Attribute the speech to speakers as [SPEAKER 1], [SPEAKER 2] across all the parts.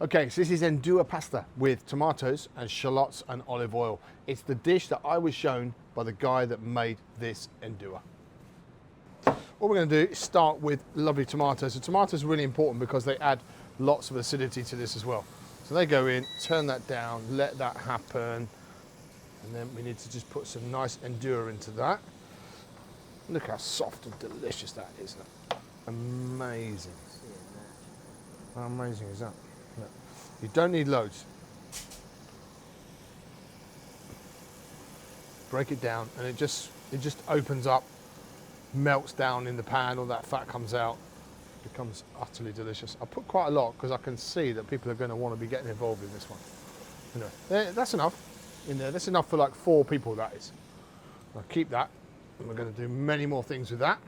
[SPEAKER 1] Okay, so this is Ndjua pasta with tomatoes and shallots and olive oil. It's the dish that I was shown by the guy that made this Ndjua. What we're going to do is start with lovely tomatoes. The tomatoes are really important because they add lots of acidity to this as well. So they go in, turn that down, let that happen, and then we need to just put some nice Ndjua into that. Look how soft and delicious that is. Amazing. How amazing is that? Look. You don't need loads. Break it down and it just opens up, melts down in the pan, all that fat comes out, becomes utterly delicious. I put quite a lot because I can see that people are going to want to be getting involved in this one. Anyway, that's enough in there. That's enough for like 4 people, that is. I'll keep that and we're going to do many more things with that.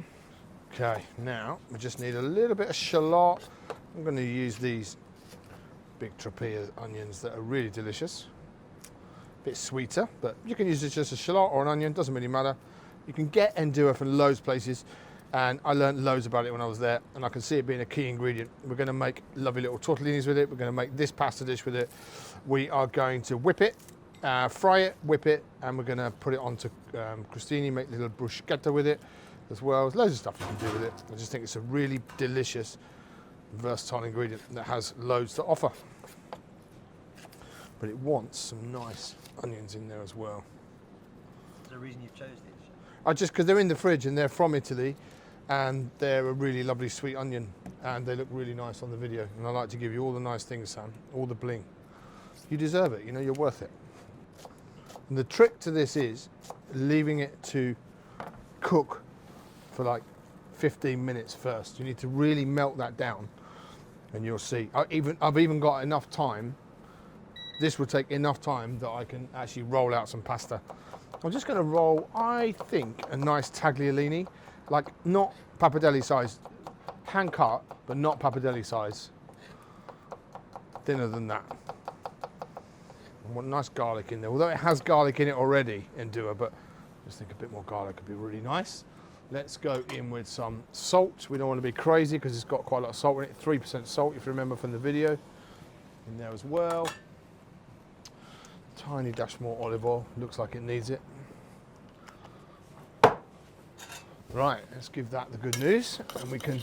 [SPEAKER 1] Okay, now we just need a little bit of shallot. I'm going to use these big tortilla onions that are really delicious. A bit sweeter, but you can use it just a shallot or an onion, doesn't really matter. You can get Ndjua from loads of places, and I learned loads about it when I was there, and I can see it being a key ingredient. We're going to make lovely little tortellinis with it. We're going to make this pasta dish with it. We are going to whip it, fry it, whip it, and we're going to put it onto crostini, make a little bruschetta with it as well. There's loads of stuff you can do with it. I just think it's a really delicious, versatile ingredient that has loads to offer. But it wants some nice onions in there as well.
[SPEAKER 2] Is there a reason you've chose these?
[SPEAKER 1] Just because they're in the fridge and they're from Italy, and they're a really lovely sweet onion, and they look really nice on the video. And I like to give you all the nice things, Sam, all the bling. You deserve it, you know, you're worth it. And the trick to this is leaving it to cook for like 15 minutes first. You need to really melt that down, and you'll see. I've even got enough time. This will take enough time that I can actually roll out some pasta. I'm just going to roll, I think, a nice tagliatelle, like not pappardelle size, hand cut, but not pappardelle size. Thinner than that. I want nice garlic in there, although it has garlic in it already, Ndjua, but I just think a bit more garlic would be really nice. Let's go in with some salt. We don't want to be crazy because it's got quite a lot of salt in it. 3% salt, if you remember from the video, in there as well. Tiny dash more olive oil, looks like it needs it. Right, let's give that the good news and we can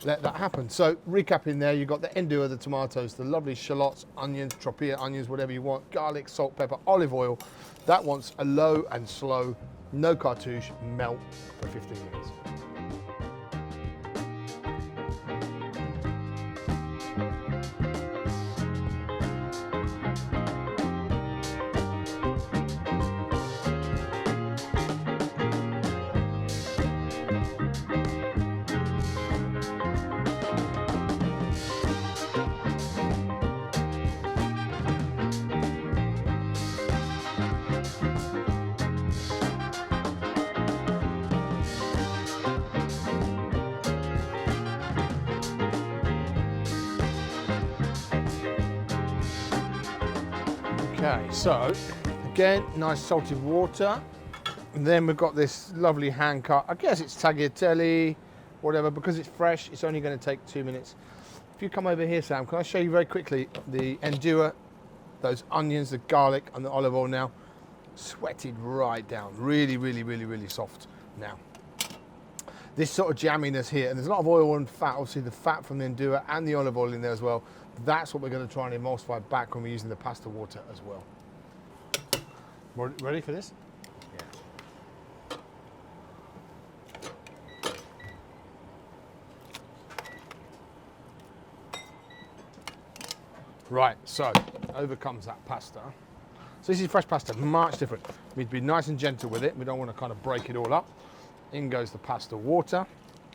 [SPEAKER 1] let that happen. So recapping there, you've got the Ndjua, the tomatoes, the lovely shallots, onions, tortilla onions, whatever you want, garlic, salt, pepper, olive oil. That wants a low and slow, no cartouche, melt for 15 minutes. Okay, so again, nice salted water. And then we've got this lovely hand cut. I guess it's tagliatelle, whatever, because it's fresh, it's only going to take 2 minutes. If you come over here, Sam, can I show you very quickly the Ndjua, those onions, the garlic and the olive oil now, sweated right down. Really, really, really, really soft now. This sort of jamminess here, and there's a lot of oil and fat, obviously the fat from the Ndjua and the olive oil in there as well. That's what we're going to try and emulsify back when we're using the pasta water as well. Ready for this?
[SPEAKER 2] Yeah.
[SPEAKER 1] Right, so over comes that pasta. So this is fresh pasta, much different. We need to be nice and gentle with it. We don't want to kind of break it all up. In goes the pasta water.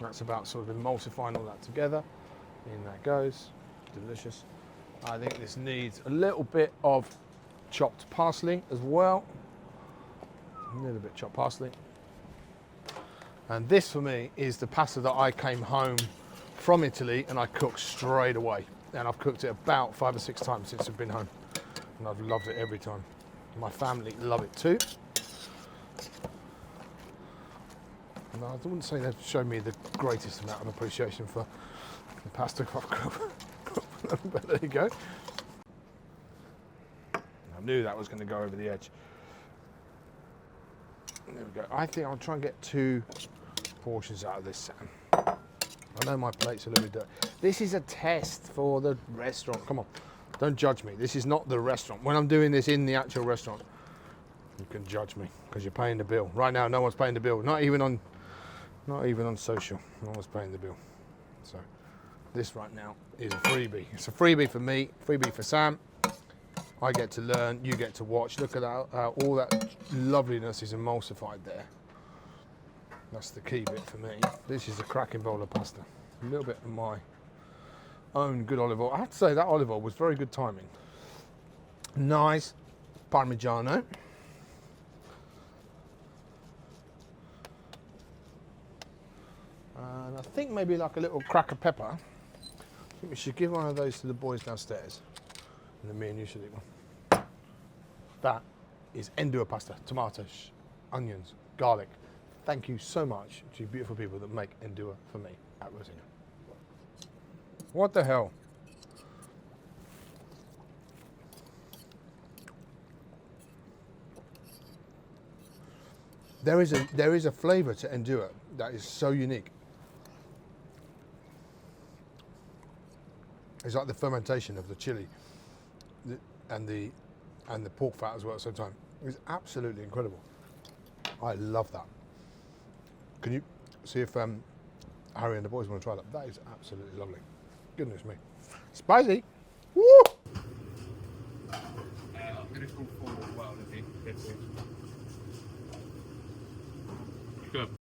[SPEAKER 1] That's about sort of emulsifying all that together. In that goes. Delicious. I think this needs a little bit of chopped parsley as well. A little bit chopped parsley. And this for me is the pasta that I came home from Italy and I cooked straight away. And I've cooked it about 5 or 6 times since I've been home. And I've loved it every time. My family love it too. And I wouldn't say they've shown me the greatest amount of appreciation for the pasta I've cooked for But there you go. I knew that was going to go over the edge. There we go. I think I'll try and get 2 portions out of this, Sam. I know my plate's a little bit dirty. This is a test for the restaurant. Come on, don't judge me. This is not the restaurant. When I'm doing this in the actual restaurant, you can judge me because you're paying the bill. Right now, no one's paying the bill. Not even on social. No one's paying the bill. So this right now is a freebie. It's a freebie for me, freebie for Sam. I get to learn, you get to watch. Look at how all that loveliness is emulsified there. That's the key bit for me. This is a cracking bowl of pasta. A little bit of my own good olive oil. I have to say that olive oil was very good timing. Nice Parmigiano. And I think maybe like a little cracker pepper. I think we should give one of those to the boys downstairs. And then me and you should eat one. That is Ndjua pasta, tomatoes, onions, garlic. Thank you so much to you beautiful people that make Ndjua for me at Rosina. What the hell? There is a flavour to Ndjua that is so unique. It's like the fermentation of the chili and the pork fat as well at the same time. It's absolutely incredible. I love that. Can you see if Harry and the boys want to try that? That is absolutely lovely. Goodness me. Spicy. Woo!
[SPEAKER 3] I'm going to call forward well if